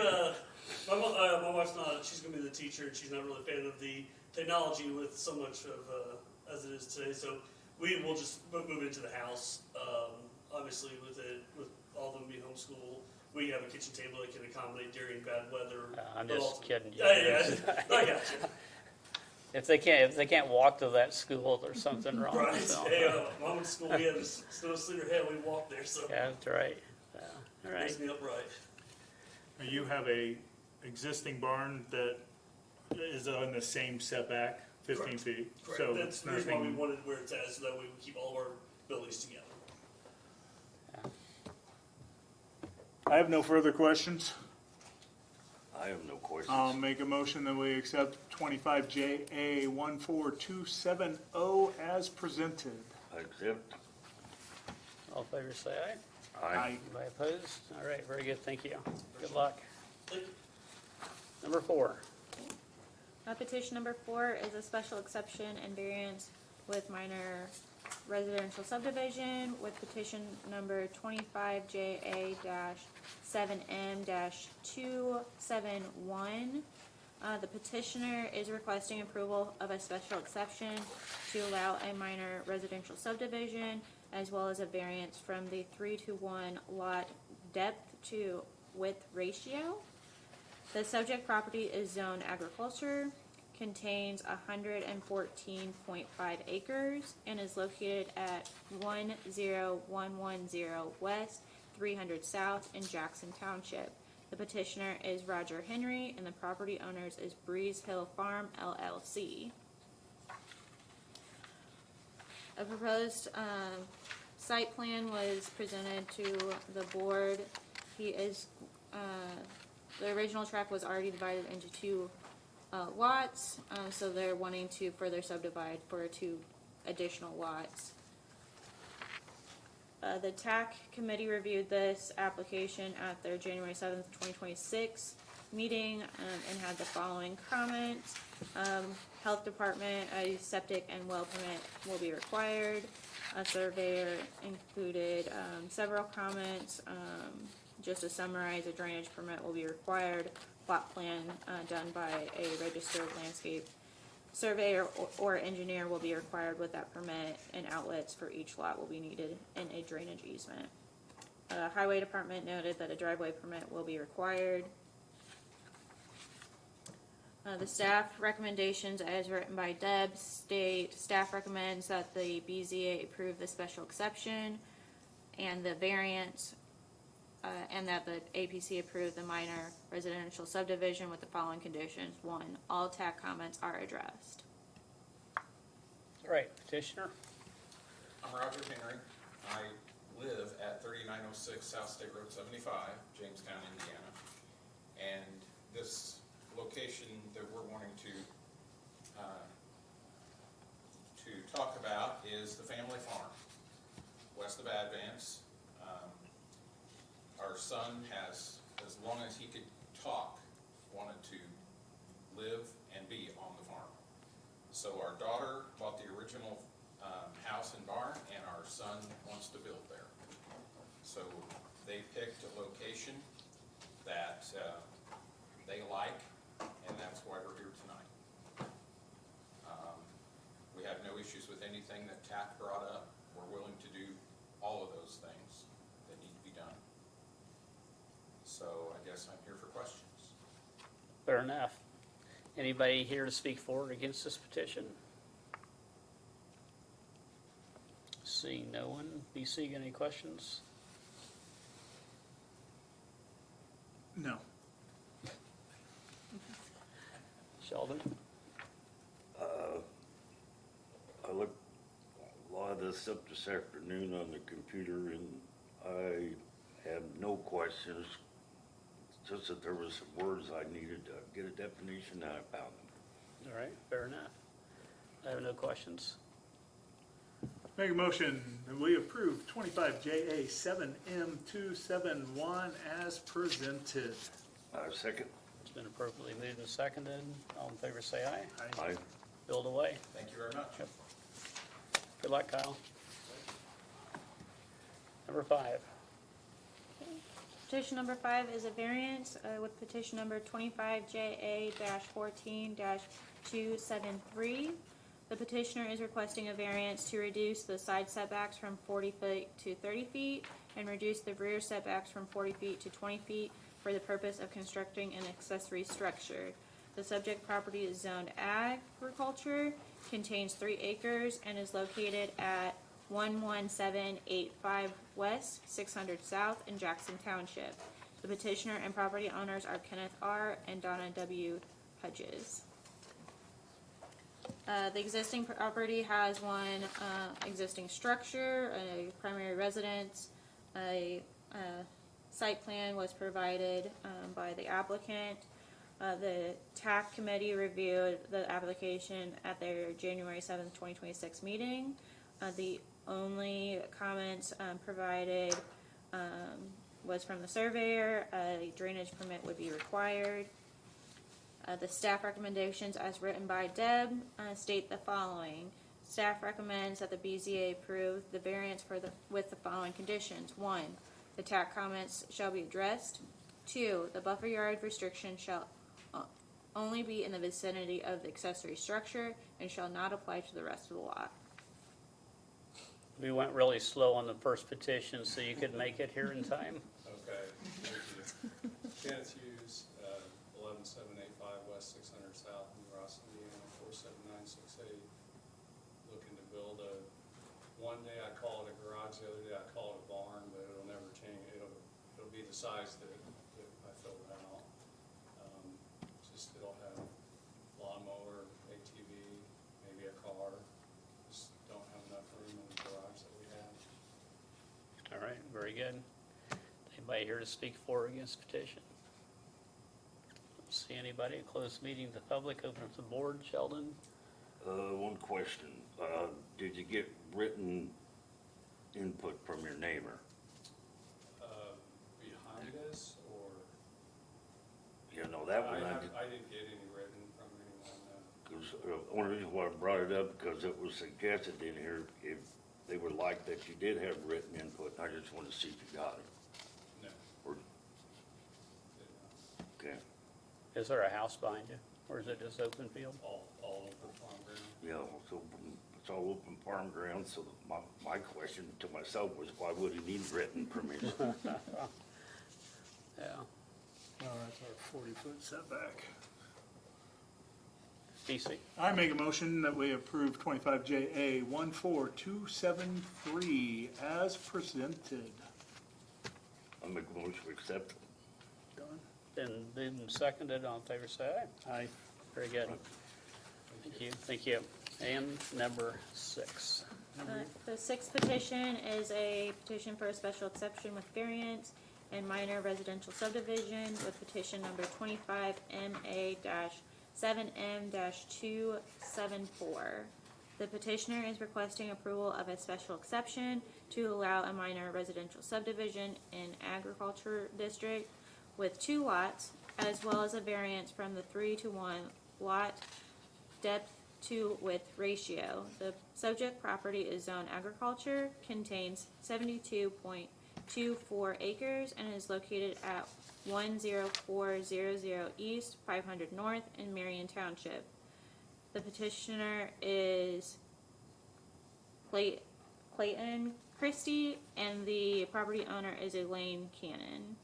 my wife's not, she's gonna be the teacher, and she's not really a fan of the technology with so much of, as it is today, so we will just move into the house. Obviously with all of them being homeschool, we have a kitchen table that can accommodate during bad weather. I'm but just also- kidding you. Yeah, I got you. If they can't walk to that school, there's something wrong. Right, So. hey, mom went to school, we had a snow sleeper hill, we walked there, so. Yeah, that's right. All right. Makes me upright. You have a existing barn that is on the same setback, 15 Correct. feet. Correct, So that's the reason why we nothing, wanted where it's at, so that way we keep all of our buildings together. I have no further questions. I have no questions. I'll make a motion that we accept 25JA 14270 as presented. I accept. All in favor, say aye. Aye. Anybody opposed? All right, very good, thank you. Good luck. Thank you. Number 4. Petition number 4 is a special exception and variance with minor residential subdivision with petition number 25JA-7M-271. The petitioner is requesting approval of a special exception to allow a minor residential subdivision as well as a variance from the 3-to-1 lot depth to width ratio. The subject property is zoned agriculture, contains 114.5 acres, and is located at 10110 West, 300 South in Jackson Township. The petitioner is Roger Henry, and the property owners is Breeze Hill Farm LLC. A proposed site plan was presented to the board. The original tract was already divided into 2 lots, so they're wanting to further subdivide for 2 additional lots. The TAC committee reviewed this application at their January 7th, 2026 meeting and had the following comments. Health department, a septic and well permit will be required. A surveyor included several comments. Just to summarize, a drainage permit will be required. Plot plan done by a registered landscape surveyor or engineer will be required with that permit, and outlets for each lot will be needed in a drainage easement. Highway department noted that a driveway permit will be required. The staff recommendations as written by Deb state, staff recommends that the BZA approve the special exception and the variance, and that the APC approve the minor residential subdivision with the following conditions. 1, all TAC comments are addressed. All right, petitioner. I'm Roger Henry. I live at 3906 South State Road 75, Jamestown, Indiana. And this location that we're wanting to talk about is the family farm, west of Advance. Our son has, as long as he could talk, wanted to live and be on the farm. So our daughter bought the original house and barn, and our son wants to build there. So they picked a location that they like, and that's why we're here tonight. We have no issues with anything that TAC brought up. We're willing to do all of those things that need to be done. So I guess I'm here for questions. Fair enough. Anybody here to speak for or against this petition? Seeing no one. BC, got any questions? No. Sheldon? I looked a lot of this up this afternoon on the computer, and I have no questions. It's just that there was some words I needed to get a definition, and I found them. All right, fair enough. I have no questions. Make a motion that we approve 25JA 7M271 as presented. Second. It's been appropriately moved and seconded. All in favor say aye. Aye. build away. Thank you very much. Good luck, Kyle. Number 5. Petition number 5 is a variance with petition number 25JA-14-273. The petitioner is requesting a variance to reduce the side setbacks from 40 feet to 30 feet and reduce the rear setbacks from 40 feet to 20 feet for the purpose of constructing an accessory structure. The subject property is zoned agriculture, contains 3 acres, and is located at 11785 West, 600 South in Jackson Township. The petitioner and property owners are Kenneth R. and Donna W. Hudges. The existing property has one existing structure, a primary residence. A site plan was provided by the applicant. The TAC committee reviewed the application at their January 7th, 2026 meeting. The only comments provided was from the surveyor. A drainage permit would be required. The staff recommendations as written by Deb state the following. Staff recommends that the BZA approve the variance with the following conditions. 1, the TAC comments shall be addressed. 2, the buffer yard restriction shall only be in the vicinity of the accessory structure and shall not apply to the rest of the lot. We went really slow on the first petition, so you could make it here in time. Okay, thank you. Kenneth Hughes, 11785 West 600 South, New Ross, Indiana, 47968. Looking to build one day I call it a garage, the other day I call it a barn, but it'll never change. It'll be the size that I fill it out. Just it'll have lawnmower, ATV, maybe a car. Just don't have enough room in the garage that we have. All right, very good. Anybody here to speak for or against petition? Don't see anybody. Close meeting to the public. Open up the board. Sheldon? One question. Did you get written input from your neighbor? Behind us, or? You know, that one, I didn't get any written from anyone, no. because the only reason why I brought it up, because it was suggested in here, if they would like that you did have written input, and I just want to see if you got it. No, Or, did not. okay, Is there a house behind you, or is it just open field? All over farm ground. yeah, so it's all open farm ground, so my question to myself was, why would he need written permission? Yeah. Well, that's our 40-foot setback. BC? I make a motion that we approve 25JA 14273 as presented. I'll make a motion to accept. Done. Been moved and seconded. All in favor, say aye. Aye. Very good. Thank you. Thank you. And number 6. The 6th petition is a petition for a special exception with variance and minor residential subdivision with petition number 25MA-7M-274. The petitioner is requesting approval of a special exception to allow a minor residential subdivision in agriculture district with 2 lots, as well as a variance from the 3-to-1 lot depth to width ratio. The subject property is zoned agriculture, contains 72.24 acres, and is located at 10400 East, 500 North in Marion Township. The petitioner is Clayton Christie, and the property owner is Elaine Cannon.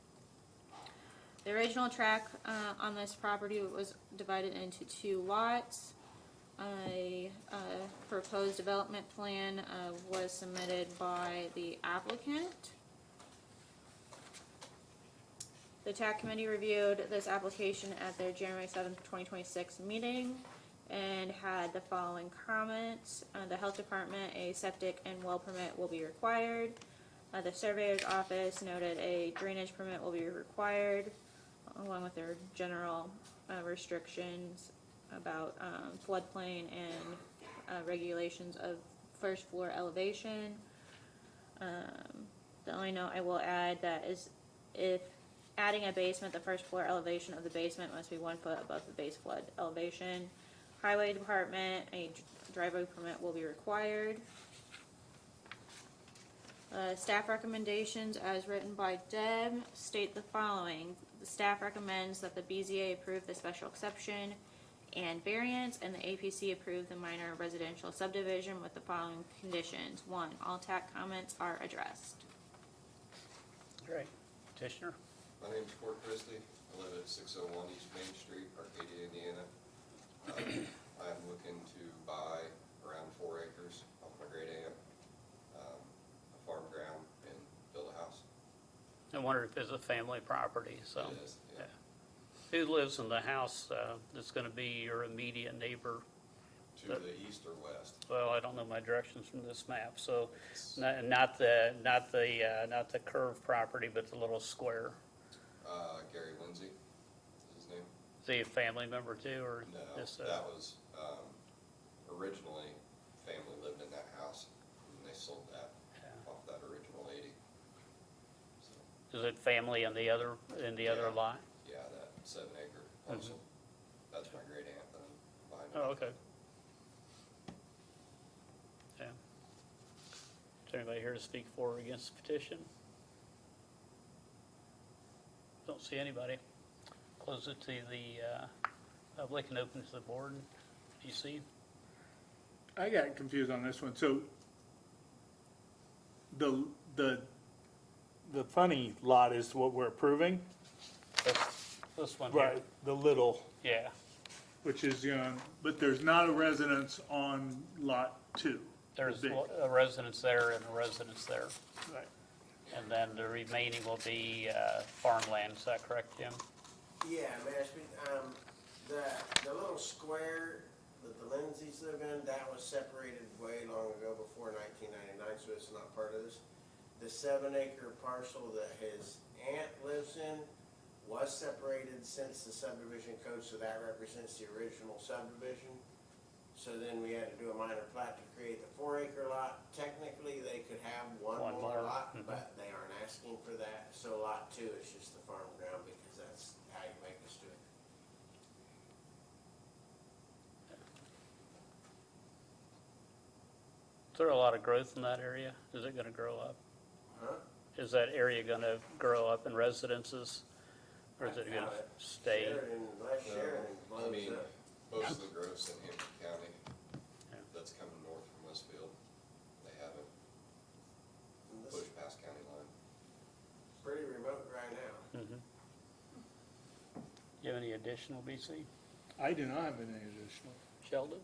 The original tract on this property was divided into 2 lots. A proposed development plan was submitted by the applicant. The TAC committee reviewed this application at their January 7th, 2026 meeting and had the following comments. The health department, a septic and well permit will be required. The surveyor's office noted a drainage permit will be required, along with their general restrictions about floodplain and regulations of first floor elevation. The only note I will add that is if adding a basement, the first floor elevation of the basement must be 1 foot above the base flood elevation. Highway Department, a driveway permit will be required. Staff recommendations as written by Deb state the following. The staff recommends that the BZA approve the special exception and variance, and the APC approve the minor residential subdivision with the following conditions. 1, all TAC comments are addressed. Great. Petitioner? My name's Fort Christie. I live at 601 East Main Street, Arcadia, Indiana. I'm looking to buy around 4 acres off my great aunt, a farm ground, and build a house. I wonder if it's a family property, so. It is, yeah. Who lives in the house that's going to be your immediate neighbor? To the east or west. Well, I don't know my directions from this map, so not the curved property, but the little square. Gary Lindsay is his name. Is he a family member too, or No, just? that was, originally, family lived in that house, and they sold that Yeah. off that original 80. So, Is it family in the other Yeah. lot? yeah, that 7 acre parcel. That's my great aunt that I'm buying. Oh, okay. Yeah. Is there anybody here to speak for or against the petition? Don't see anybody. Close it to the public and open to the board. Do you see? I got confused on this one. So the funny lot is what we're approving, This one here. right? The little, Yeah. which is, but there's not a residence on lot 2. There's big. a residence there and a residence there. Right. And then the remaining will be farmland. Is that correct, Jim? Yeah, Mashpee, the little square that the Lindsays live in, that was separated way long ago before 1999, so it's not part of this. The 7 acre parcel that his aunt lives in was separated since the subdivision code, so that represents the original subdivision. So then we had to do a minor plat to create the 4 acre lot. Technically, they could have one One more more, lot, mhm. but they aren't asking for that. So lot 2 is just the farm ground because that's how you make us do it. Is there a lot of growth in that area? Is it gonna grow up? Huh? Is that area gonna grow up in residences? Or is it gonna stay? Sheridan, unless Sheridan I blows mean, up. most of the growth's in Hampton County. Yeah. That's coming north from Westfield. They haven't This is pushed past county line. pretty remote right now. Mhm. You have any additional, BC? I do not have any additional. Sheldon?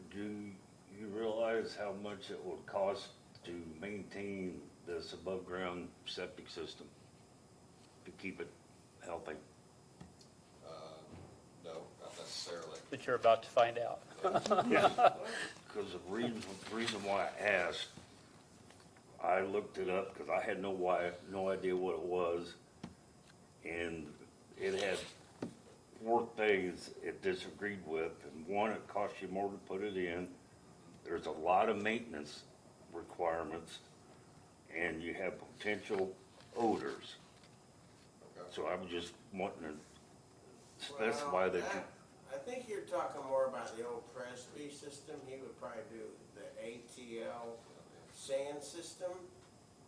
Do you realize how much it would cost to maintain this above ground septic system? To keep it healthy? No, not necessarily. But you're about to find out. Because the reason why I asked, I looked it up because I had no idea what it was. And it had 4 things it disagreed with. And one, it cost you more to put it in. There's a lot of maintenance requirements. And you have potential odors. Okay. So I was just wanting to specify that you. I think you're talking more about the old Presby system. He would probably do the ATL sand system.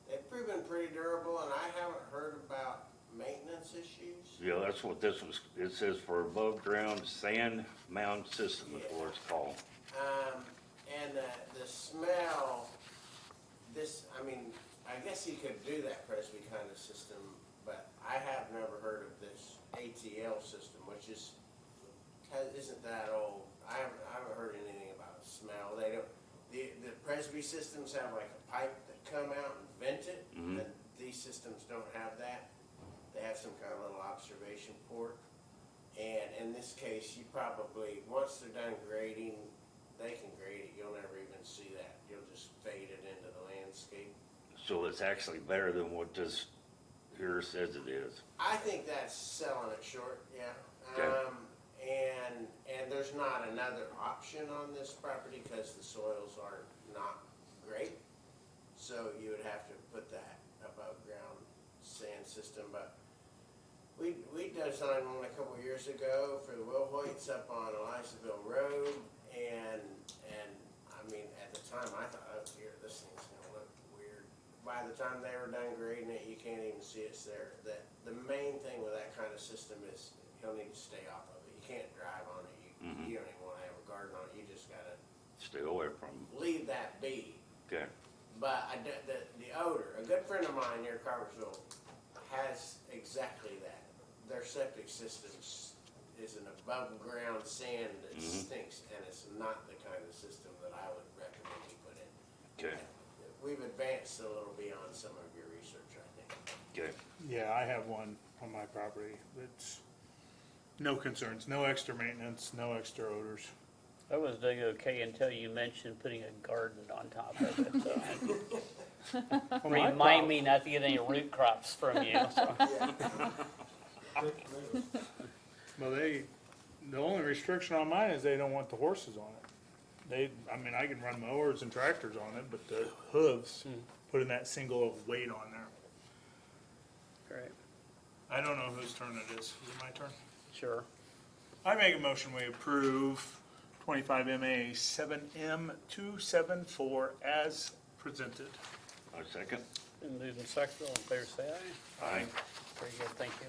They've proven pretty durable, and I haven't heard about maintenance issues. Yeah, that's what this was, it says for above ground sand mound system is what it's called. And the smell, I guess he could do that Presby kind of system, but I have never heard of this ATL system, which isn't that old. I haven't heard anything about smell. They don't, the Presby systems have like a pipe that come out and vent it, Mhm. and these systems don't have that. They have some kind of little observation port. And in this case, you probably, once they're done grading, they can grade it. You'll never even see that. You'll just fade it into the landscape. So it's actually better than what this here says it is. I think that's selling it short, yeah. Okay. And there's not another option on this property because the soils are not great. So you would have to put that above ground sand system, but we designed one a couple years ago for the Wilhoits up on Elizaville Road, and I mean, at the time, I thought, oh dear, this thing's gonna look weird. By the time they were done grading it, you can't even see it's there. The main thing with that kind of system is you'll need to stay off of it. You can't drive on it, you don't even wanna have a garden on it, you just gotta Stay away from, leave that be. okay, But the odor, a good friend of mine near Cartersville has exactly that. Their septic system is an above ground sand that stinks, and it's not the kind of system that I would recommend you put in. okay, We've advanced a little beyond some of your research, I think. okay. Yeah, I have one on my property. It's no concerns, no extra maintenance, no extra odors. I was doing okay until you mentioned putting a garden on top of it, so. Well, my Remind me not to get any root crops from you, so. Well, the only restriction on mine is they don't want the horses on it. I mean, I can run mowers and tractors on it, but the hooves, putting that single weight on there. Great, I don't know whose turn it is. Is it my turn? sure. I make a motion we approve 25 MA 7M274 as presented. A second? Been moved and seconded, all in favor say aye. Aye. Very good, thank you.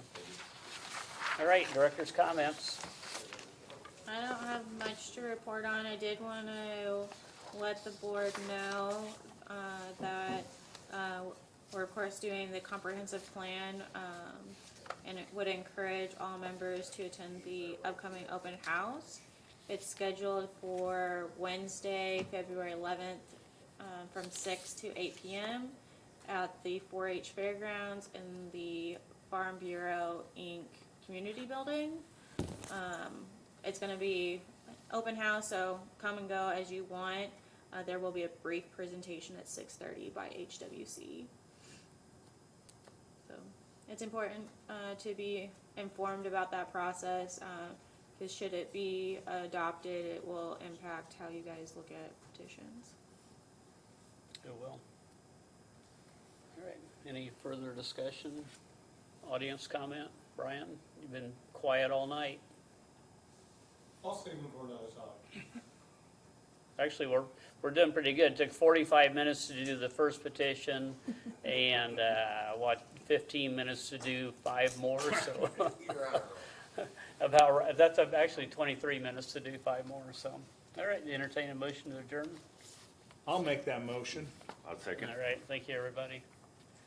All right, director's comments. I don't have much to report on. I did want to let the board know that we're of course doing the comprehensive plan, and it would encourage all members to attend the upcoming open house. It's scheduled for Wednesday, February 11th, from 6 to 8 p.m. at the 4-H Fairgrounds in the Farm Bureau, Inc. Community Building. It's going to be open house, so come and go as you want. There will be a brief presentation at 6:30 by HWC. So it's important to be informed about that process, because should it be adopted, it will impact how you guys look at petitions. It will. All right, any further discussion? Audience comment? Brian, you've been quiet all night. I'll stay before 9 o'clock. Actually, we're doing pretty good. It took 45 minutes to do the first petition and, 15 minutes to do 5 more, so. You're out. About, that's actually 23 minutes to do 5 more, so. All right, entertain a motion to adjourn. I'll make that motion. I'll second. All right, thank you, everybody.